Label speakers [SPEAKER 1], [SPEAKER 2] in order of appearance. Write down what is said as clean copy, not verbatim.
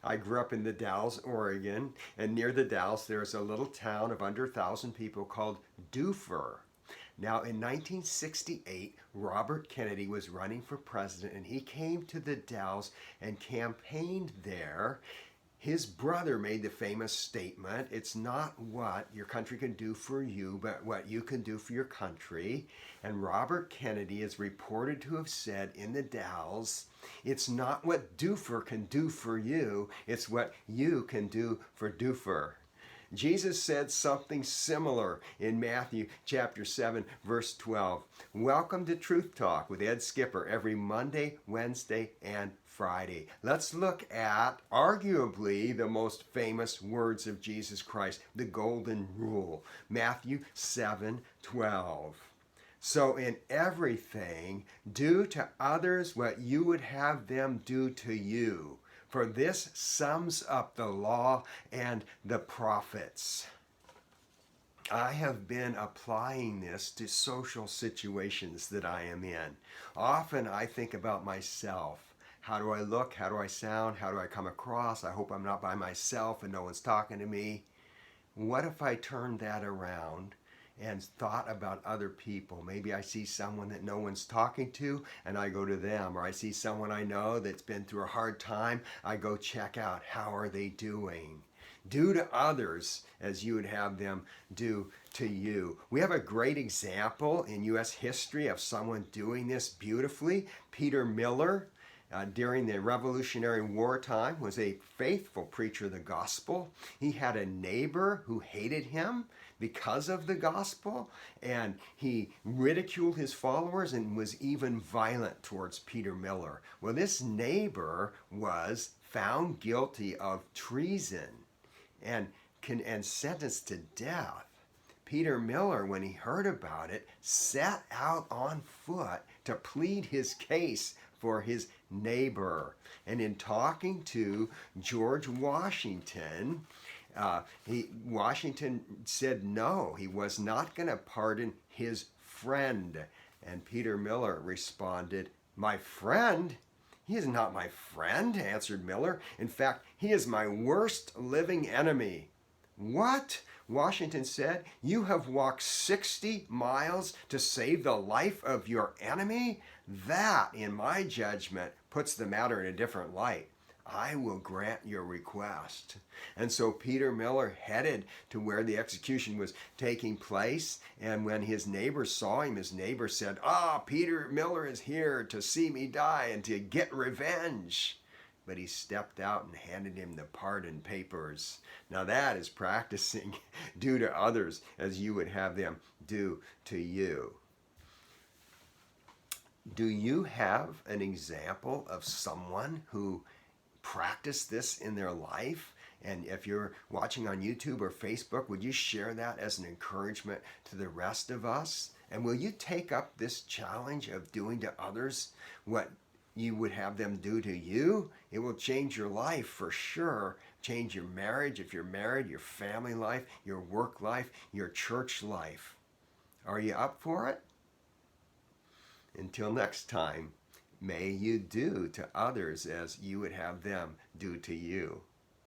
[SPEAKER 1] I grew up in the Dalles, Oregon, and near the Dalles there's a little town of under 1,000 people called Dufur. Now, in 1968, Robert Kennedy was running for president, and he came to the Dalles and campaigned there. His brother made the famous statement, it's not what your country can do for you, but what you can do for your country. And Robert Kennedy is reported to have said in the Dalles, it's not what Dufur can do for you, it's what you can do for Dufur. Jesus said something similar in Matthew chapter 7, verse 12. Welcome to Truth Talk with Ed Skipper every Monday, Wednesday, and Friday. Let's look at arguably the most famous words of Jesus Christ, the golden rule, Matthew 7:12. So in everything, do to others what you would have them do to you. For this sums up the law and the prophets. I have been applying this to social situations that I am in. Often I think about myself. How do I look? How do I sound? How do I come across? I hope I'm not by myself and no one's talking to me. What if I turned that around and thought about other people? Maybe I see someone that no one's talking to and I go to them, or I see someone I know that's been through a hard time, I go check out how are they doing. Do to others as you would have them do to you. We have a great example in U.S. history of someone doing this beautifully. Peter Miller, during the Revolutionary War time, was a faithful preacher of the gospel. He had a neighbor who hated him because of the gospel, and he ridiculed his followers and was even violent towards Peter Miller. Well, this neighbor was found guilty of treason and sentenced to death. Peter Miller, when he heard about it, set out on foot to plead his case for his neighbor. And in talking to George Washington, Washington said no, he was not going to pardon his friend. And Peter Miller responded, my friend? He is not my friend, answered Miller. In fact, he is my worst living enemy. What? Washington said, you have walked 60 miles to save the life of your enemy? That, in my judgment, puts the matter in a different light. I will grant your request. And so Peter Miller headed to where the execution was taking place. And when his neighbor saw him, his neighbor said, Peter Miller is here to see me die and to get revenge. But he stepped out and handed him the pardon papers. Now that is practicing do to others as you would have them do to you. Do you have an example of someone who practiced this in their life? And if you're watching on YouTube or Facebook, would you share that as an encouragement to the rest of us? And will you take up this challenge of doing to others what you would have them do to you? It will change your life for sure. Change your marriage, if you're married, your family life, your work life, your church life. Are you up for it? Until next time, may you do to others as you would have them do to you.